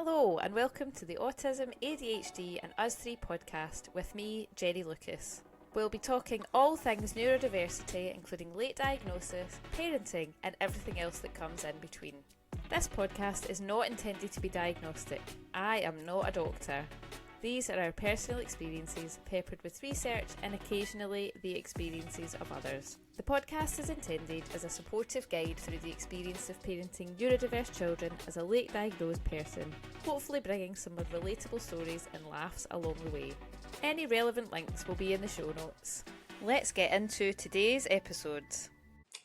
Hello and welcome to the Autism, ADHD and Us Three podcast with me, Jenny Lucas. We'll be talking all things neurodiversity, including late diagnosis, parenting and everything else that comes in between. This podcast is not intended to be diagnostic. I am not a doctor. These are our personal experiences peppered with research and occasionally the experiences of others. The podcast is intended as a supportive guide through the experience of parenting neurodiverse children as a late diagnosed person, hopefully bringing some relatable stories and laughs along the way. Any relevant links will be in the show notes. Let's get into today's episode.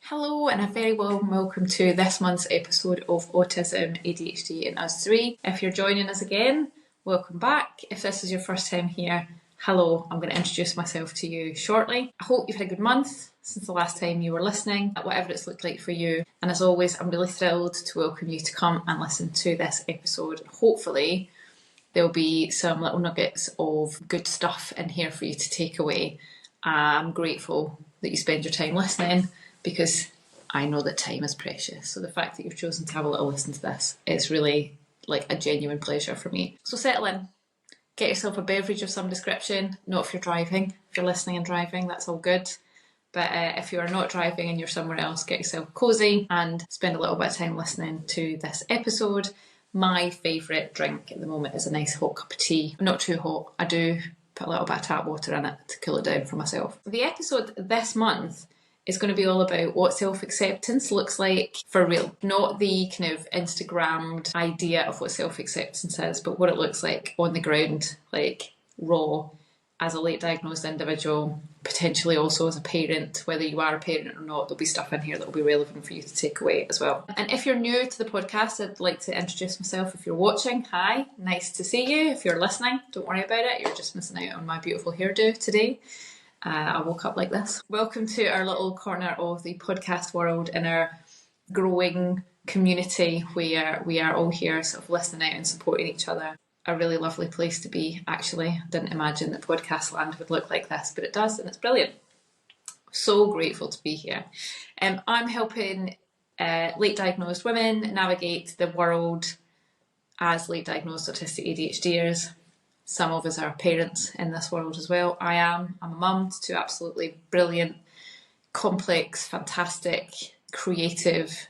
Hello and a very warm welcome to this month's episode of Autism, ADHD and Us Three. If you're joining us again, welcome back. If this is your first time here, hello, I'm going to introduce myself to you shortly. I hope you've had a good month since the last time you were listening, whatever it's looked like for you. And as always, I'm really thrilled to welcome you to come and listen to this episode. Hopefully, there'll be some little nuggets of good stuff in here for you to take away. I'm grateful that you spend your time listening because I know that time is precious. So the fact that you've chosen to have a little listen to this is really like a genuine pleasure for me. So settle in, get yourself a beverage of some description. Not if you're driving. If you're listening and driving, that's all good. But if you are not driving and you're somewhere else, get yourself cozy and spend a little bit of time listening to this episode. My favourite drink at the moment is a nice hot cup of tea. Not too hot. I do put a little bit of tap water in it to cool it down for myself. The episode this month is going to be all about what self-acceptance looks like for real. Not the kind of Instagrammed idea of what self-acceptance is, but what it looks like on the ground, like raw, as a late diagnosed individual, potentially also as a parent. Whether you are a parent or not, there'll be stuff in here that will be relevant for you to take away as well. And if you're new to the podcast, I'd like to introduce myself. If you're watching, hi, nice to see you. If you're listening, don't worry about it, you're just missing out on my beautiful hairdo today. I woke up like this. Welcome to our little corner of the podcast world in our growing community where we are all here sort of listening out and supporting each other. A really lovely place to be, actually. Didn't imagine that podcast land would look like this, but it does, and it's brilliant. So grateful to be here. I'm helping late diagnosed women navigate the world as late diagnosed autistic ADHDers. Some of us are parents in this world as well. I'm a mum to two absolutely brilliant, complex, fantastic, creative,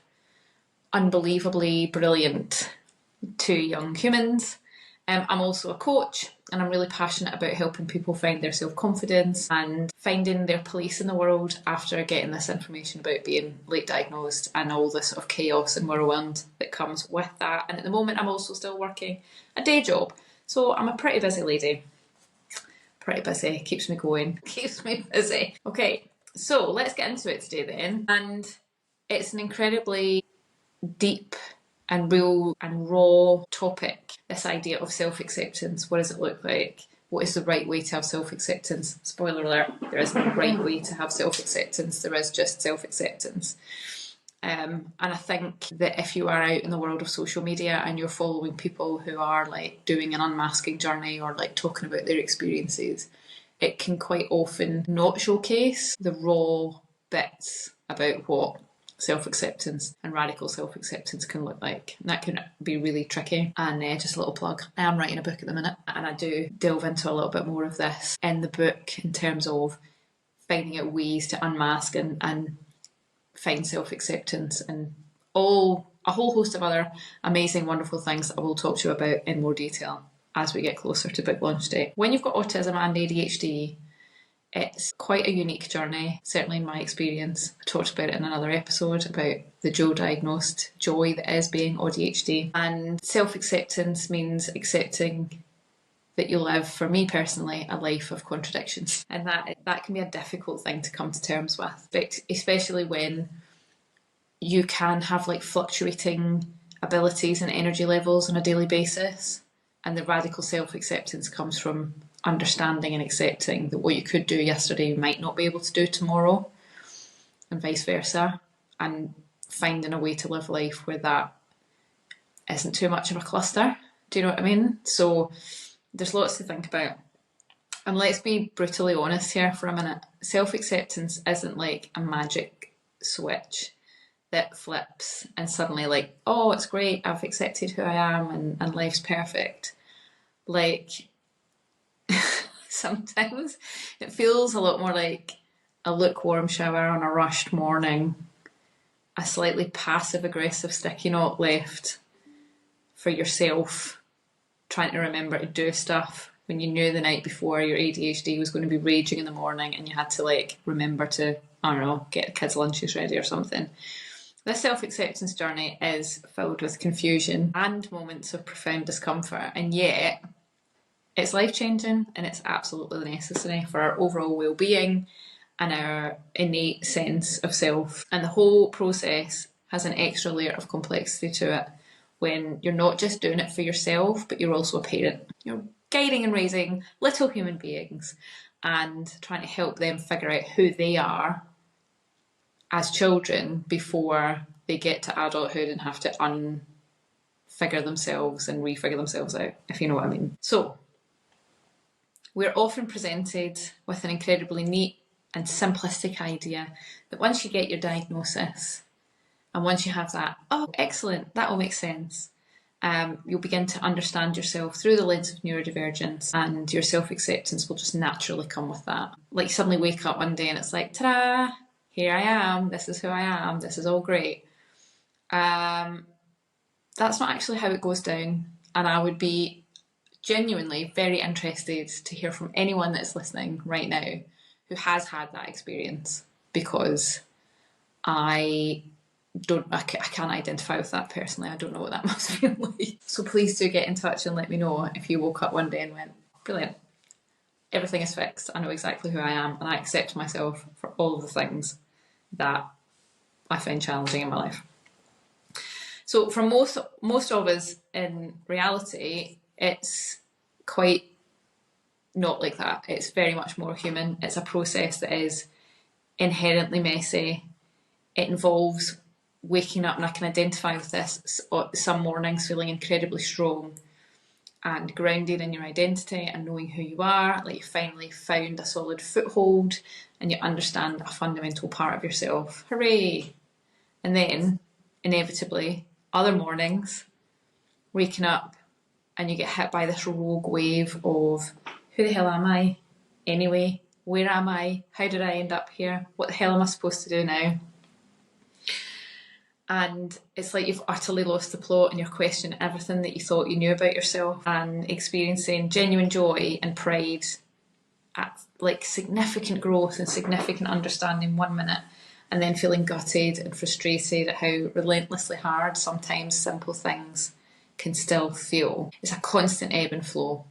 unbelievably brilliant two young humans. I'm also a coach and I'm really passionate about helping people find their self-confidence and finding their place in the world after getting this information about being late diagnosed and all the sort of chaos and whirlwind that comes with that. And at the moment, I'm also still working a day job. So I'm a pretty busy lady. Pretty busy, keeps me going, keeps me busy. Okay, so let's get into it today then. And it's an incredibly deep and real and raw topic, this idea of self-acceptance. What does it look like? What is the right way to have self-acceptance? Spoiler alert, there isn't a right way to have self-acceptance, there is just self-acceptance. And I think that if you are out in the world of social media and you're following people who are like doing an unmasking journey or like talking about their experiences, it can quite often not showcase the raw bits about what self-acceptance and radical self-acceptance can look like. And that can be really tricky. And just a little plug, I am writing a book at the minute and I do delve into a little bit more of this in the book in terms of finding out ways to unmask and find self-acceptance and a whole host of other amazing, wonderful things that I will talk to you about in more detail as we get closer to book launch date. When you've got autism and ADHD, it's quite a unique journey, certainly in my experience. I talked about it in another episode about the Joe-diagnosed joy that is being ADHD. And self-acceptance means accepting that you live, for me personally, a life of contradictions. And that can be a difficult thing to come to terms with, but especially when you can have like fluctuating abilities and energy levels on a daily basis. And the radical self-acceptance comes from understanding and accepting that what you could do yesterday you might not be able to do tomorrow, and vice versa, and finding a way to live life where that isn't too much of a cluster. Do you know what I mean? So there's lots to think about. And let's be brutally honest here for a minute. Self-acceptance isn't like a magic switch that flips and suddenly like, oh, it's great, I've accepted who I am and life's perfect. Like, sometimes it feels a lot more like a lukewarm shower on a rushed morning, a slightly passive-aggressive sticky note left for yourself, trying to remember to do stuff when you knew the night before your ADHD was going to be raging in the morning and you had to like remember to, I don't know, get the kids' lunches ready or something. This self-acceptance journey is filled with confusion and moments of profound discomfort, and yet it's life-changing and it's absolutely necessary for our overall well-being and our innate sense of self. And the whole process has an extra layer of complexity to it when you're not just doing it for yourself, but you're also a parent. You're guiding and raising little human beings and trying to help them figure out who they are as children before they get to adulthood and have to unfigure themselves and refigure themselves out, if you know what I mean. So, we're often presented with an incredibly neat and simplistic idea that once you get your diagnosis and once you have that, oh, excellent, that all makes sense, you'll begin to understand yourself through the lens of neurodivergence, and your self-acceptance will just naturally come with that. Like, you suddenly wake up one day and it's like, ta-da, here I am, this is who I am, this is all great. That's not actually how it goes down, and I would be genuinely very interested to hear from anyone that's listening right now who has had that experience, because I can't identify with that personally. I don't know what that must feel like. So please do get in touch and let me know if you woke up one day and went, brilliant, everything is fixed, I know exactly who I am and I accept myself for all of the things that I find challenging in my life. So for most of us in reality, it's quite not like that. It's very much more human. It's a process that is inherently messy. It involves waking up, and I can identify with this, some mornings feeling incredibly strong and grounded in your identity and knowing who you are, like you finally found a solid foothold and you understand a fundamental part of yourself. Hooray! And then, inevitably, other mornings, waking up and you get hit by this rogue wave of, who the hell am I anyway? Where am I? How did I end up here? What the hell am I supposed to do now? And it's like you've utterly lost the plot and you're questioning everything that you thought you knew about yourself, and experiencing genuine joy and pride at like significant growth and significant understanding 1 minute, and then feeling gutted and frustrated at how relentlessly hard sometimes simple things can still feel. It's a constant ebb and flow.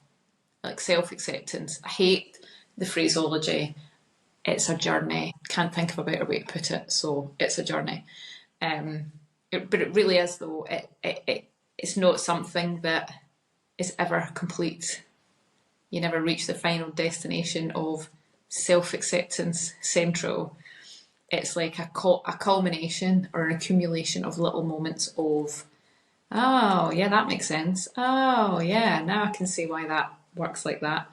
Like self-acceptance, I hate the phraseology, it's a journey. Can't think of a better way to put it, so it's a journey. But it really is, though. It's not something that is ever complete. You never reach the final destination of self-acceptance central. It's like a culmination or an accumulation of little moments of, oh, yeah, that makes sense. Oh, yeah, now I can see why that works like that.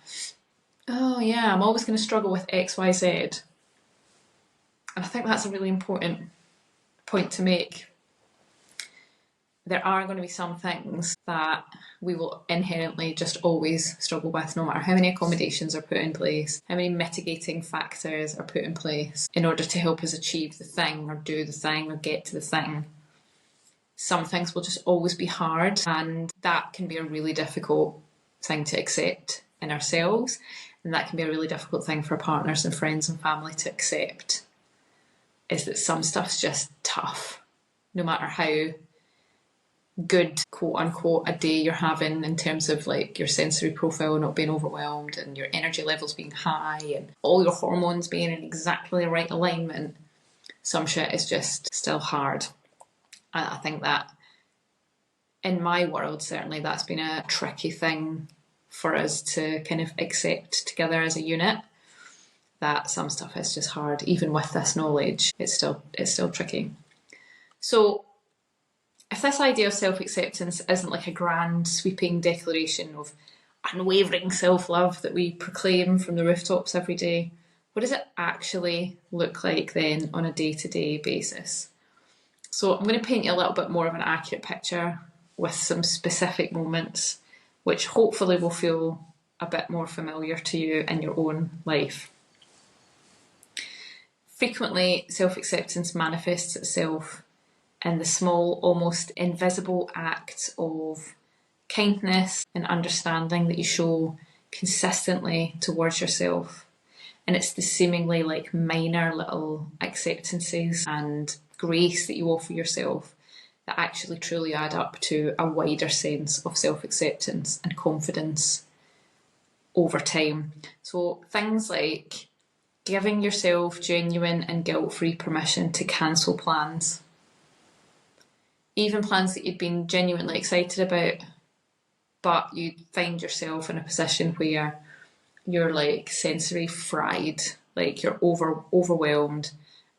Oh, yeah, I'm always going to struggle with X, Y, Z. And I think that's a really important point to make. There are going to be some things that we will inherently just always struggle with, no matter how many accommodations are put in place, how many mitigating factors are put in place in order to help us achieve the thing or do the thing or get to the thing. Some things will just always be hard, and that can be a really difficult thing to accept in ourselves, and that can be a really difficult thing for partners and friends and family to accept, is that some stuff's just tough, no matter how good, quote unquote, a day you're having in terms of like your sensory profile not being overwhelmed and your energy levels being high and all your hormones being in exactly the right alignment. Some shit is just still hard. And I think that in my world, certainly that's been a tricky thing for us to kind of accept together as a unit, that some stuff is just hard. Even with this knowledge, it's still tricky. So if this idea of self-acceptance isn't like a grand sweeping declaration of unwavering self-love that we proclaim from the rooftops every day, what does it actually look like then on a day-to-day basis? So I'm going to paint you a little bit more of an accurate picture with some specific moments, which hopefully will feel a bit more familiar to you in your own life. Frequently, self-acceptance manifests itself in the small, almost invisible acts of kindness and understanding that you show consistently towards yourself. And it's the seemingly like minor little acceptances and grace that you offer yourself that actually truly add up to a wider sense of self-acceptance and confidence over time. So things like giving yourself genuine and guilt-free permission to cancel plans, even plans that you'd been genuinely excited about, but you find yourself in a position where you're like sensory fried, like you're overwhelmed,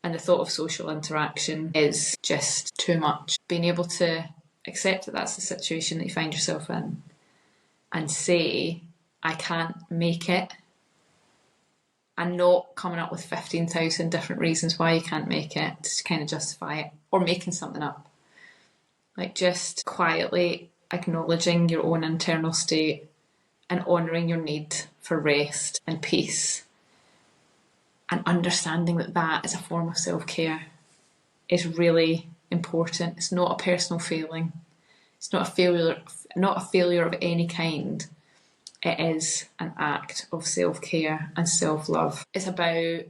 and the thought of social interaction is just too much. Being able to accept that that's the situation that you find yourself in and say, I can't make it, and not coming up with 15,000 different reasons why you can't make it to kind of justify it, or making something up. Like just quietly acknowledging your own internal state and honouring your need for rest and peace, and understanding that that is a form of self-care is really important. It's not a personal failing. It's not a failure of any kind. It is an act of self-care and self-love. It's about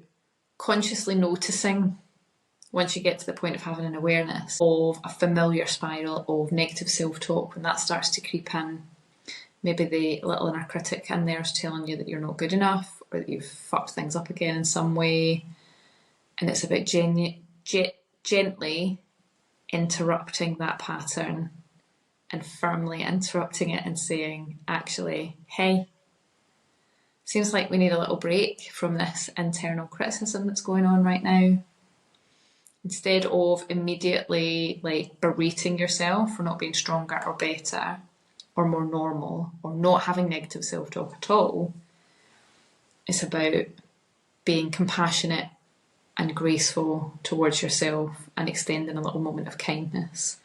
consciously noticing, once you get to the point of having an awareness of a familiar spiral of negative self-talk, when that starts to creep in, maybe the little inner critic in there is telling you that you're not good enough, or that you've fucked things up again in some way. And it's about gently interrupting that pattern and firmly interrupting it and saying, actually, hey, seems like we need a little break from this internal criticism that's going on right now. Instead of immediately like berating yourself for not being stronger or better or more normal or not having negative self-talk at all, it's about being compassionate and graceful towards yourself and extending a little moment of kindness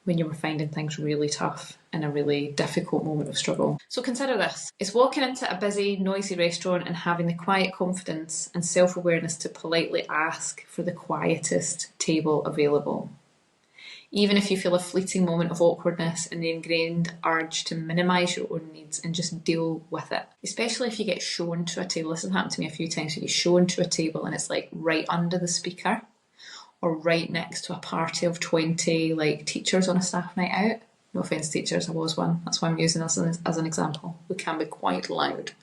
when you were finding things really tough in a really difficult moment of struggle. So consider this. It's walking into a busy, noisy restaurant and having the quiet confidence and self-awareness to politely ask for the quietest table available. Even if you feel a fleeting moment of awkwardness and the ingrained urge to minimise your own needs and just deal with it. Especially if you get shown to a table. This has happened to me a few times. You get shown to a table and it's like right under the speaker, or right next to a party of 20 like teachers on a staff night out. No offence, teachers, I was one. That's why I'm using this as an example. We can be quite loud.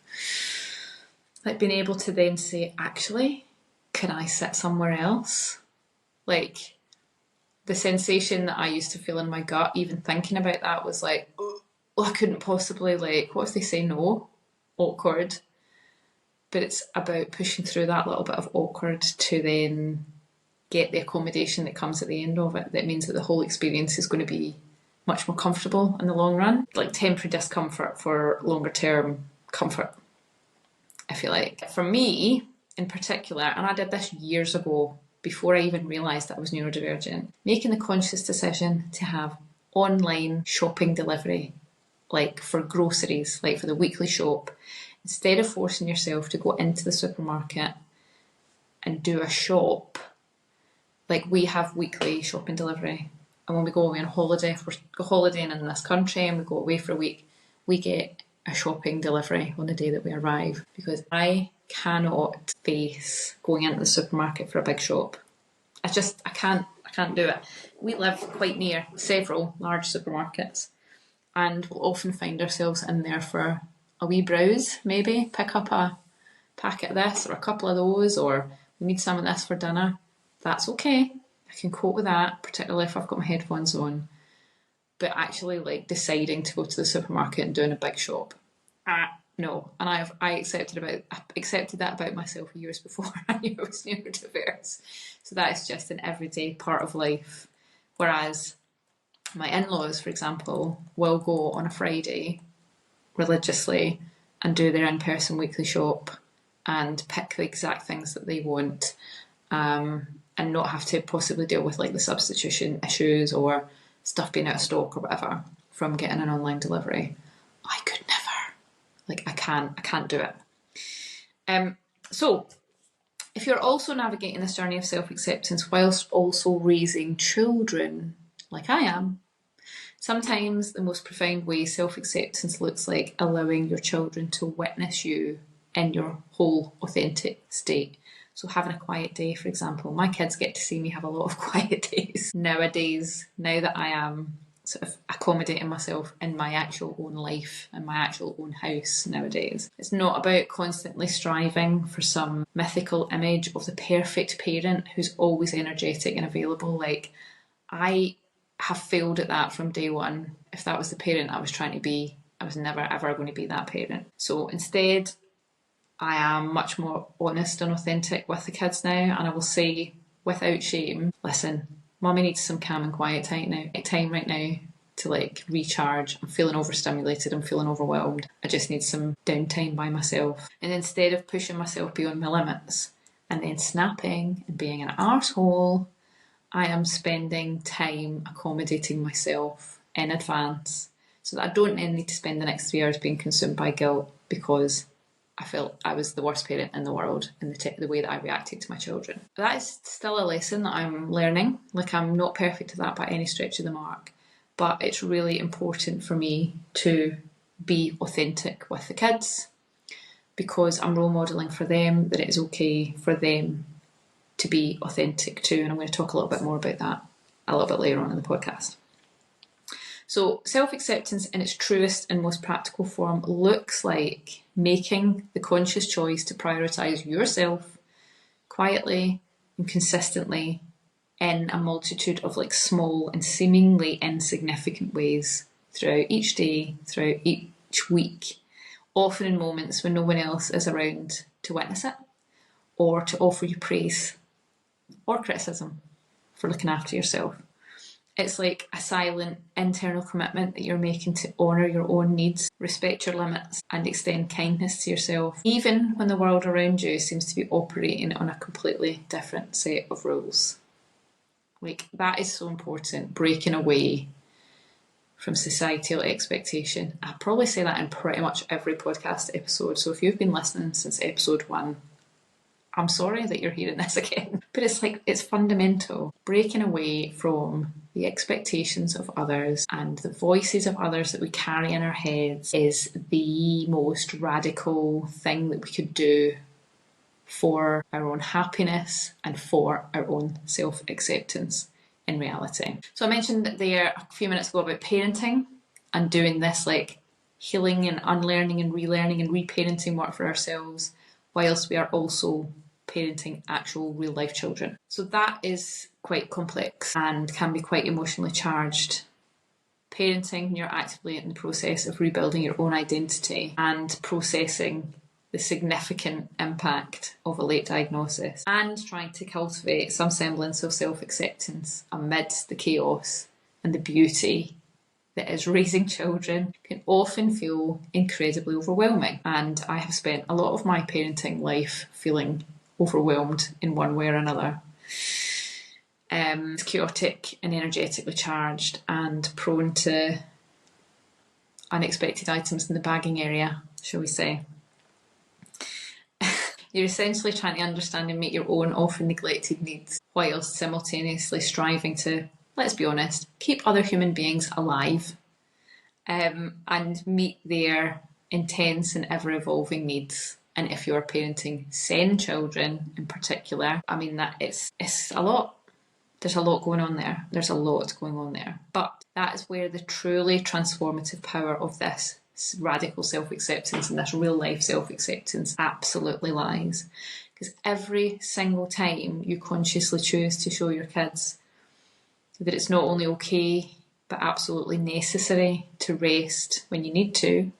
Like being able to then say, actually, can I sit somewhere else? Like the sensation that I used to feel in my gut, even thinking about that, was like, oh, I couldn't possibly, like, what if they say no? Awkward. But it's about pushing through that little bit of awkward to then get the accommodation that comes at the end of it. That means that the whole experience is going to be much more comfortable in the long run. Like temporary discomfort for longer term comfort, I feel like. For me, in particular, and I did this years ago, before I even realised that I was neurodivergent, making the conscious decision to have online shopping delivery, like for groceries, like for the weekly shop, instead of forcing yourself to go into the supermarket and do a shop. Like we have weekly shopping delivery, and when we go away on holiday, if we're holidaying in this country and we go away for a week, we get a shopping delivery on the day that we arrive, because I cannot face going into the supermarket for a big shop. I can't do it. We live quite near several large supermarkets, and we'll often find ourselves in there for a wee browse, maybe pick up a packet of this or a couple of those, or we need some of this for dinner. That's okay. I can cope with that, particularly if I've got my headphones on. But actually, like deciding to go to the supermarket and doing a big shop, no. And I accepted that about myself years before I knew I was neurodiverse. So that is just an everyday part of life. Whereas my in-laws, for example, will go on a Friday religiously and do their in-person weekly shop and pick the exact things that they want. and not have to possibly deal with like the substitution issues or stuff being out of stock or whatever from getting an online delivery. I could never. Like, I can't do it. So if you're also navigating this journey of self-acceptance whilst also raising children, like I am, sometimes the most profound way self-acceptance looks like allowing your children to witness you in your whole authentic state. So having a quiet day, for example. My kids get to see me have a lot of quiet days nowadays, now that I am sort of accommodating myself in my actual own life and my actual own house nowadays. It's not about constantly striving for some mythical image of the perfect parent who's always energetic and available. Like, I have failed at that from day one. If that was the parent I was trying to be, I was never ever going to be that parent. So instead, I am much more honest and authentic with the kids now, and I will say without shame, listen, Mummy needs some calm and quiet time right now to like recharge. I'm feeling overstimulated, I'm feeling overwhelmed. I just need some downtime by myself. And instead of pushing myself beyond my limits and then snapping and being an arsehole, I am spending time accommodating myself in advance so that I don't then need to spend the next 3 hours being consumed by guilt because I felt I was the worst parent in the world in the way that I reacted to my children. That is still a lesson that I'm learning. Like, I'm not perfect at that by any stretch of the mark, but it's really important for me to be authentic with the kids because I'm role modelling for them that it is okay for them to be authentic too. And I'm going to talk a little bit more about that a little bit later on in the podcast. So self-acceptance in its truest and most practical form looks like making the conscious choice to prioritise yourself quietly and consistently in a multitude of like small and seemingly insignificant ways throughout each day, throughout each week, often in moments when no one else is around to witness it or to offer you praise or criticism for looking after yourself. It's like a silent internal commitment that you're making to honour your own needs, respect your limits, and extend kindness to yourself, even when the world around you seems to be operating on a completely different set of rules. Like, that is so important, breaking away from societal expectation. I probably say that in pretty much every podcast episode, so if you've been listening since episode 1, I'm sorry that you're hearing this again. But it's fundamental. Breaking away from the expectations of others and the voices of others that we carry in our heads is the most radical thing that we could do for our own happiness and for our own self-acceptance in reality. So I mentioned there a few minutes ago about parenting and doing this like healing and unlearning and relearning and reparenting work for ourselves whilst we are also parenting actual real life children. So that is quite complex and can be quite emotionally charged. Parenting, you're actively in the process of rebuilding your own identity and processing the significant impact of a late diagnosis and trying to cultivate some semblance of self-acceptance amidst the chaos and the beauty that is raising children can often feel incredibly overwhelming. And I have spent a lot of my parenting life feeling overwhelmed in one way or another. It's chaotic and energetically charged and prone to unexpected items in the bagging area, shall we say. You're essentially trying to understand and meet your own often neglected needs whilst simultaneously striving to, let's be honest, keep other human beings alive and meet their intense and ever-evolving needs. And if you're parenting SEN children in particular, I mean, that it's a lot. There's a lot going on there. There's a lot going on there. But that is where the truly transformative power of this radical self-acceptance and this real life self-acceptance absolutely lies. Because every single time you consciously choose to show your kids that it's not only okay, but absolutely necessary to rest when you need to,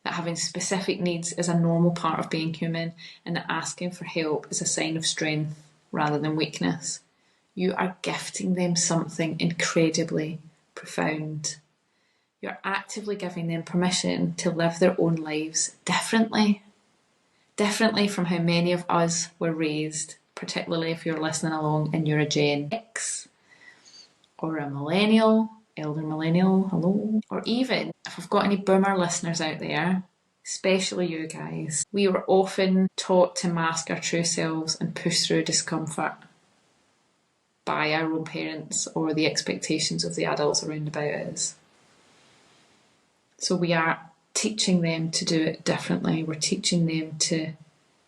that having specific needs is a normal part of being human, and that asking for help is a sign of strength rather than weakness, you are gifting them something incredibly profound. You're actively giving them permission to live their own lives differently from how many of us were raised, particularly if you're listening along and you're a Gen X or a millennial, elder millennial, hello. Or even if I've got any boomer listeners out there, especially you guys, we were often taught to mask our true selves and push through discomfort by our own parents or the expectations of the adults around about us. So we are teaching them to do it differently. We're teaching them to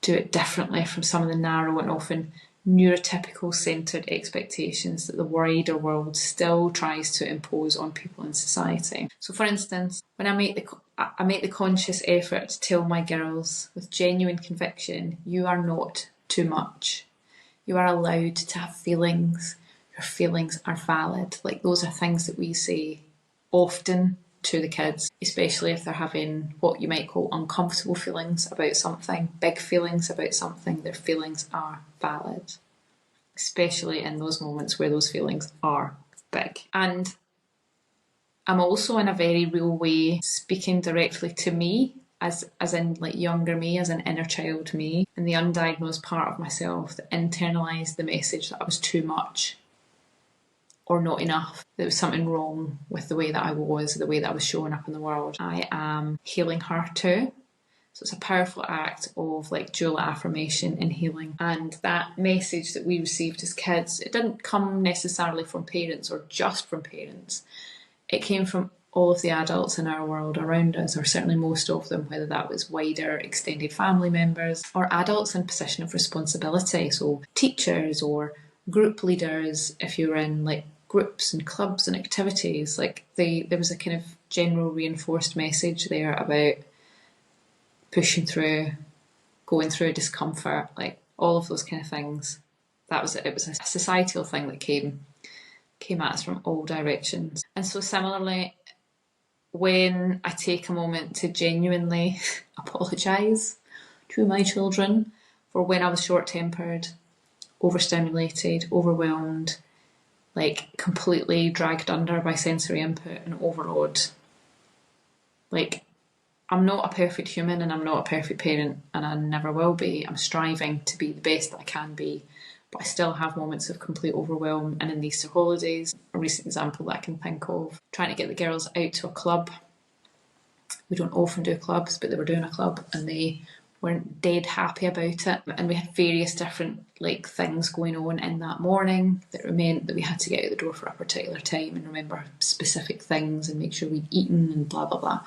do it differently from some of the narrow and often neurotypical centred expectations that the wider world still tries to impose on people in society. So for instance, when I make the conscious effort to tell my girls with genuine conviction, you are not too much. You are allowed to have feelings. Your feelings are valid. Like, those are things that we say often to the kids, especially if they're having what you might call uncomfortable feelings about something, big feelings about something. Their feelings are valid, especially in those moments where those feelings are big. And I'm also, in a very real way, speaking directly to me, as in like younger me, as an inner child me, and the undiagnosed part of myself that internalised the message that I was too much or not enough. There was something wrong with the way that I was, the way that I was showing up in the world. I am healing her too. So it's a powerful act of like dual affirmation and healing. And that message that we received as kids, it didn't come necessarily from parents or just from parents. It came from all of the adults in our world around us, or certainly most of them, whether that was wider extended family members or adults in position of responsibility. So teachers or group leaders, if you were in like groups and clubs and activities, like there was a kind of general reinforced message there about pushing through, going through discomfort, like all of those kind of things. It was a societal thing that came at us from all directions. And so similarly, when I take a moment to genuinely apologise to my children for when I was short-tempered, overstimulated, overwhelmed, like completely dragged under by sensory input and overload. Like, I'm not a perfect human and I'm not a perfect parent, and I never will be. I'm striving to be the best that I can be, but I still have moments of complete overwhelm. And in the Easter holidays, a recent example that I can think of, trying to get the girls out to a club. We don't often do clubs, but they were doing a club and they weren't dead happy about it. And we had various different like things going on in that morning that meant that we had to get out the door for a particular time and remember specific things and make sure we'd eaten and blah, blah, blah.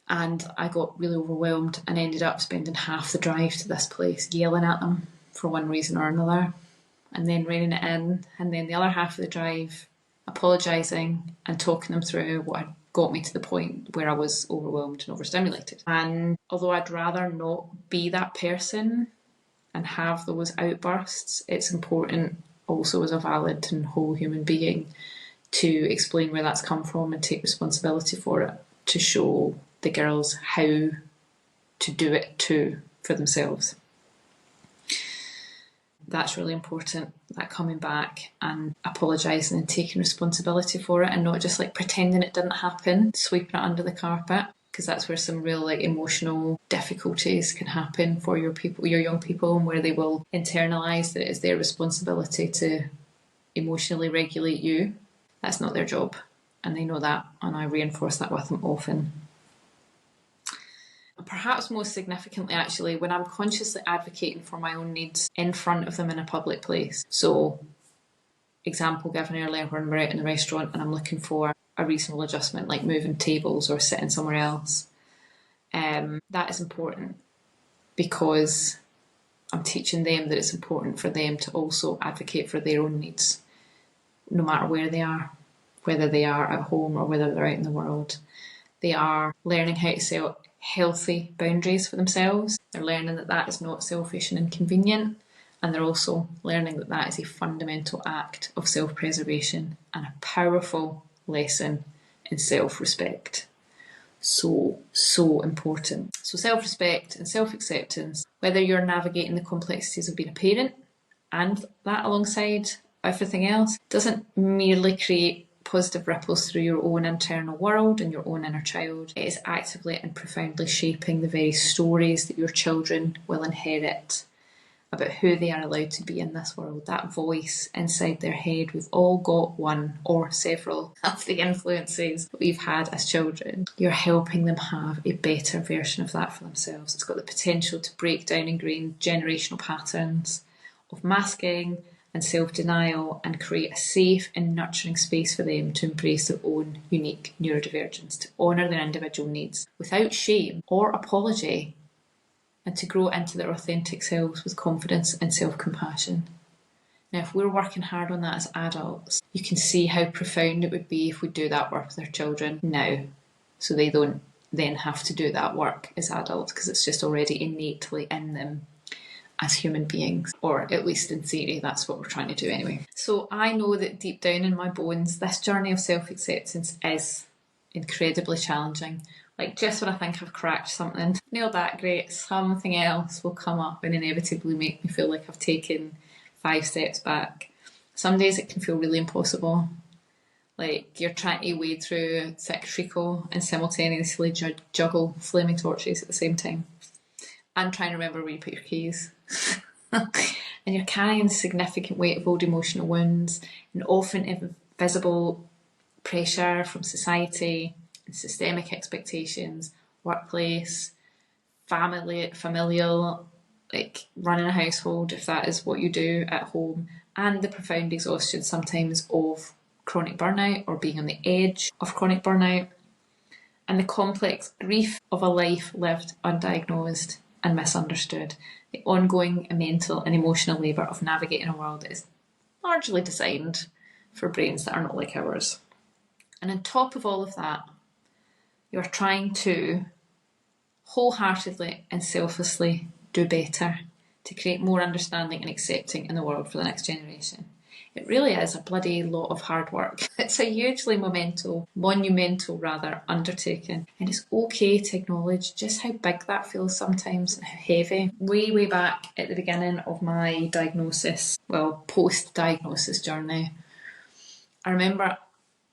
And I got really overwhelmed and ended up spending half the drive to this place yelling at them for one reason or another, and then reining it in, and then the other half of the drive apologising and talking them through what had got me to the point where I was overwhelmed and overstimulated. And although I'd rather not be that person and have those outbursts, it's important also as a valid and whole human being to explain where that's come from and take responsibility for it, to show the girls how to do it too for themselves. That's really important, that coming back and apologising and taking responsibility for it, and not just like pretending it didn't happen, sweeping it under the carpet, because that's where some real like emotional difficulties can happen for your young people, and where they will internalise that it's their responsibility to emotionally regulate you. That's not their job, and they know that, and I reinforce that with them often. Perhaps most significantly, actually, when I'm consciously advocating for my own needs in front of them in a public place. So, example given earlier, when we're out in the restaurant and I'm looking for a reasonable adjustment, like moving tables or sitting somewhere else. That is important because I'm teaching them that it's important for them to also advocate for their own needs, no matter where they are, whether they are at home or whether they're out in the world. They are learning how to set healthy boundaries for themselves. They're learning that that is not selfish and inconvenient, and they're also learning that that is a fundamental act of self-preservation and a powerful lesson in self-respect. So important. So self-respect and self-acceptance, whether you're navigating the complexities of being a parent and that alongside everything else, doesn't merely create positive ripples through your own internal world and your own inner child. It is actively and profoundly shaping the very stories that your children will inherit about who they are allowed to be in this world, that voice inside their head. We've all got one or several of the influences that we've had as children. You're helping them have a better version of that for themselves. It's got the potential to break down ingrained generational patterns of masking and self-denial and create a safe and nurturing space for them to embrace their own unique neurodivergence, to honour their individual needs without shame or apology, and to grow into their authentic selves with confidence and self-compassion. Now, if we're working hard on that as adults, you can see how profound it would be if we do that work with our children now, so they don't then have to do that work as adults, because it's just already innately in them as human beings, or at least in theory, that's what we're trying to do anyway. So I know that deep down in my bones, this journey of self-acceptance is incredibly challenging. Like, just when I think I've cracked something, nailed that, great, something else will come up and inevitably make me feel like I've taken 5 steps back. Some days it can feel really impossible. Like, you're trying to wade through thick treacle and simultaneously juggle flaming torches at the same time. And trying to remember where you put your keys. And you're carrying a significant weight of old emotional wounds and often invisible pressure from society, systemic expectations, workplace, family, familial, like running a household, if that is what you do at home, and the profound exhaustion sometimes of chronic burnout or being on the edge of chronic burnout, and the complex grief of a life lived undiagnosed and misunderstood, the ongoing mental and emotional labour of navigating a world that is largely designed for brains that are not like ours. And on top of all of that, you're trying to wholeheartedly and selflessly do better to create more understanding and accepting in the world for the next generation. It really is a bloody lot of hard work. It's a hugely monumental undertaking. And it's okay to acknowledge just how big that feels sometimes and how heavy. Way back at the beginning of my post-diagnosis journey, I remember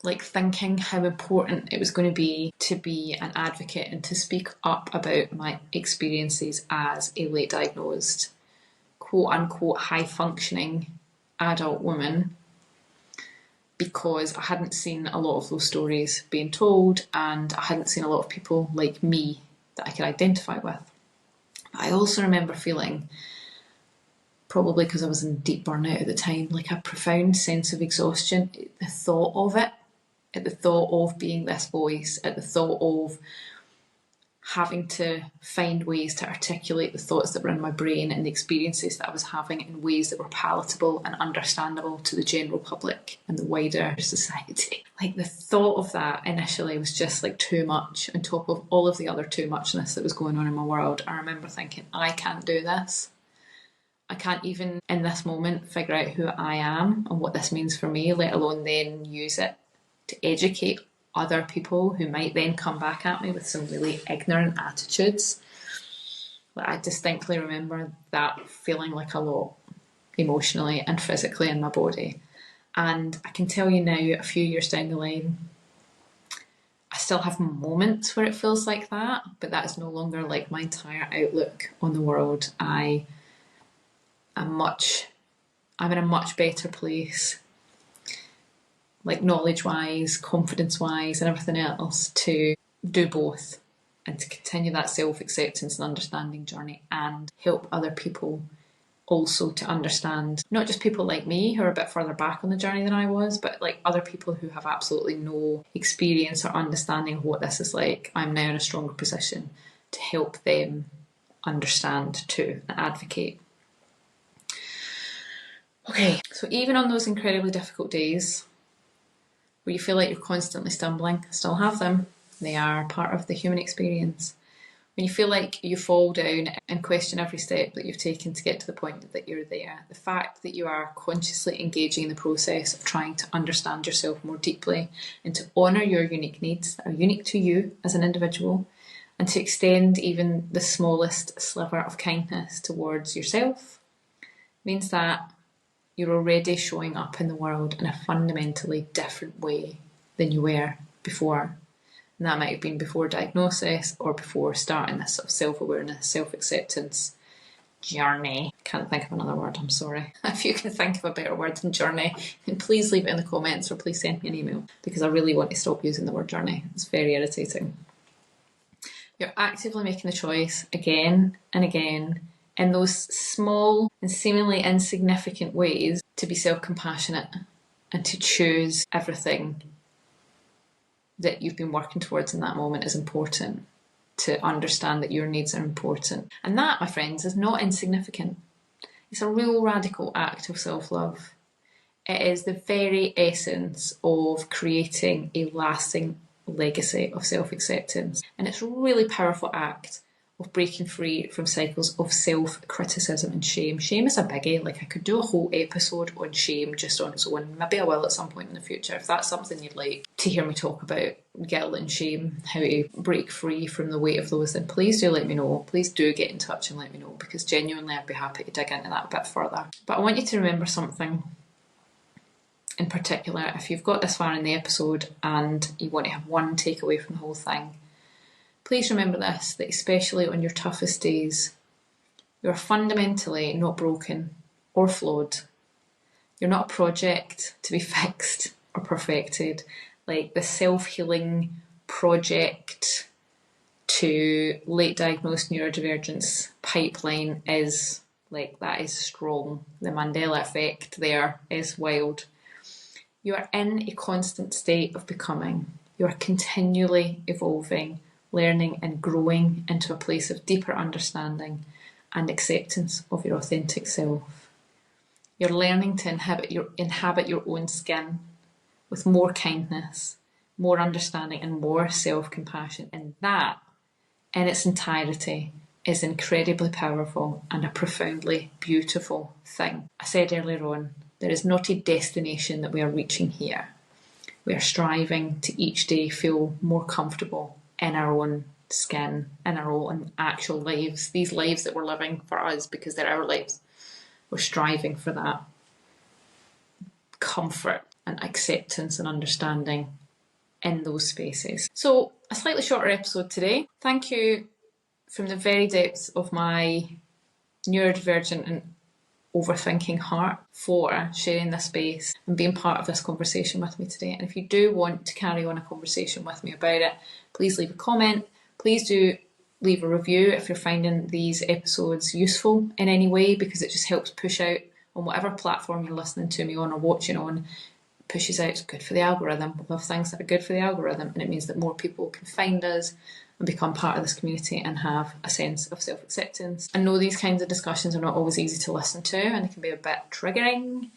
thinking how important it was going to be an advocate and to speak up about my experiences as a late diagnosed, quote unquote, high functioning adult woman, because I hadn't seen a lot of those stories being told and I hadn't seen a lot of people like me that I could identify with. I also remember feeling, probably because I was in deep burnout at the time, like a profound sense of exhaustion at the thought of it, at the thought of being this voice, at the thought of having to find ways to articulate the thoughts that were in my brain and the experiences that I was having in ways that were palatable and understandable to the general public and the wider society. Like, the thought of that initially was just too much on top of all of the other too muchness that was going on in my world. I remember thinking, I can't do this. I can't even in this moment figure out who I am and what this means for me, let alone then use it to educate other people who might then come back at me with some really ignorant attitudes. I distinctly remember that feeling like a lot, emotionally and physically, in my body. And I can tell you now, a few years down the line, I still have moments where it feels like that, but that is no longer my entire outlook on the world. I'm in a much better place, knowledge-wise, confidence-wise, and everything else, to do both and to continue that self-acceptance and understanding journey and help other people also to understand, not just people like me who are a bit further back on the journey than I was, but other people who have absolutely no experience or understanding of what this is like. I'm now in a stronger position to help them understand too and advocate. Okay, so even on those incredibly difficult days where you feel like you're constantly stumbling, I still have them. They are part of the human experience. When you feel like you fall down and question every step that you've taken to get to the point that you're there, the fact that you are consciously engaging in the process of trying to understand yourself more deeply and to honour your unique needs that are unique to you as an individual, and to extend even the smallest sliver of kindness towards yourself, means that you're already showing up in the world in a fundamentally different way than you were before. And that might have been before diagnosis or before starting this sort of self-awareness, self-acceptance journey. Can't think of another word, I'm sorry. If you can think of a better word than journey, then please leave it in the comments or please send me an email, because I really want to stop using the word journey. It's very irritating. You're actively making the choice again and again in those small and seemingly insignificant ways to be self-compassionate and to choose everything that you've been working towards in that moment is important, to understand that your needs are important. And that, my friends, is not insignificant. It's a real radical act of self-love. It is the very essence of creating a lasting legacy of self-acceptance. And it's a really powerful act of breaking free from cycles of self-criticism and shame. Shame is a biggie. Like, I could do a whole episode on shame just on its own. Maybe I will at some point in the future. If that's something you'd like to hear me talk about, guilt and shame, how to break free from the weight of those, then please do let me know. Please do get in touch and let me know, because genuinely I'd be happy to dig into that a bit further. But I want you to remember something in particular. If you've got this far in the episode and you want to have one takeaway from the whole thing, please remember this, that especially on your toughest days, you're fundamentally not broken or flawed. You're not a project to be fixed or perfected. Like, the self-healing project to late diagnosed neurodivergence pipeline is like, that is strong. The Mandela effect there is wild. You are in a constant state of becoming. You are continually evolving, learning and growing into a place of deeper understanding and acceptance of your authentic self. You're learning to inhabit your own skin with more kindness, more understanding and more self-compassion. And that, in its entirety, is incredibly powerful and a profoundly beautiful thing. I said earlier on, there is not a destination that we are reaching here. We are striving to each day feel more comfortable in our own skin, in our own actual lives, these lives that we're living for us because they're our lives. We're striving for that comfort and acceptance and understanding in those spaces. So, a slightly shorter episode today. Thank you from the very depths of my neurodivergent and overthinking heart for sharing this space and being part of this conversation with me today. And if you do want to carry on a conversation with me about it, please leave a comment. Please do leave a review if you're finding these episodes useful in any way, because it just helps push out on whatever platform you're listening to me on or watching on. Pushes out. It's good for the algorithm. We love things that are good for the algorithm, and it means that more people can find us and become part of this community and have a sense of self-acceptance. I know these kinds of discussions are not always easy to listen to, and they can be a bit triggering.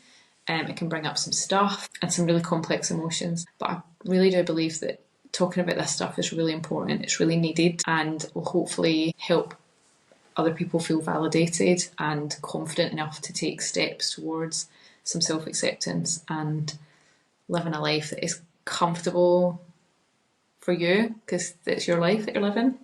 It can bring up some stuff and some really complex emotions, but I really do believe that talking about this stuff is really important. It's really needed, and will hopefully help other people feel validated and confident enough to take steps towards some self-acceptance and living a life that is comfortable for you, because it's your life that you're living.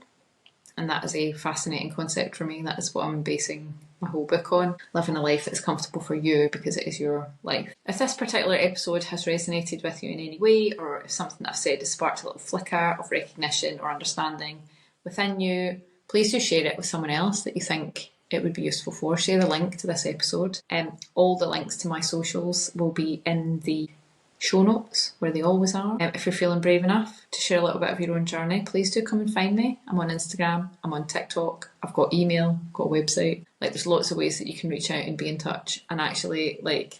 And that is a fascinating concept for me. That is what I'm basing my whole book on. Living a life that is comfortable for you because it is your life. If this particular episode has resonated with you in any way, or if something that I've said has sparked a little flicker of recognition or understanding within you, please do share it with someone else that you think it would be useful for. Share the link to this episode. All the links to my socials will be in the show notes, where they always are. If you're feeling brave enough to share a little bit of your own journey, please do come and find me. I'm on Instagram, I'm on TikTok, I've got email, I've got a website. Like, there's lots of ways that you can reach out and be in touch. And actually, like,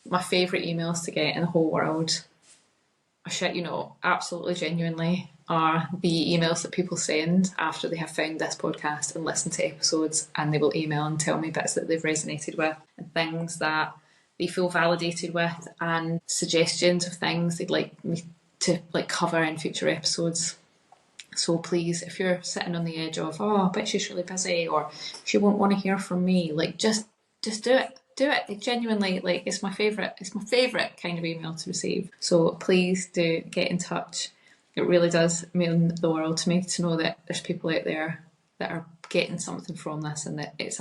my favourite emails to get in the whole world, I shit you not, absolutely genuinely, are the emails that people send after they have found this podcast and listened to episodes, and they will email and tell me bits that they've resonated with and things that they feel validated with, and suggestions of things they'd like me to cover in future episodes. So please, if you're sitting on the edge of, oh, I bet she's really busy, or she won't want to hear from me, like, just do it. Do it. It genuinely, like, it's my favourite kind of email to receive. So please do get in touch. It really does mean the world to me to know that there's people out there that are getting something from this, and that it's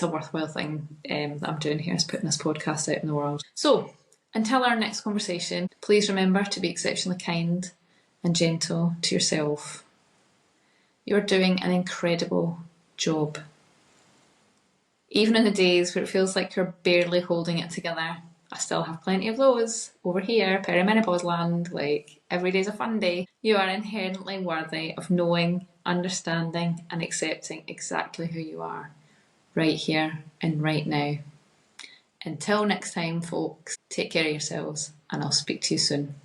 a worthwhile thing that I'm doing here, is putting this podcast out in the world. So, until our next conversation, please remember to be exceptionally kind and gentle to yourself. You're doing an incredible job. Even in the days where it feels like you're barely holding it together, I still have plenty of those over here, perimenopause land, like every day's a fun day. You are inherently worthy of knowing, understanding, and accepting exactly who you are, right here and right now. Until next time, folks, take care of yourselves, and I'll speak to you soon.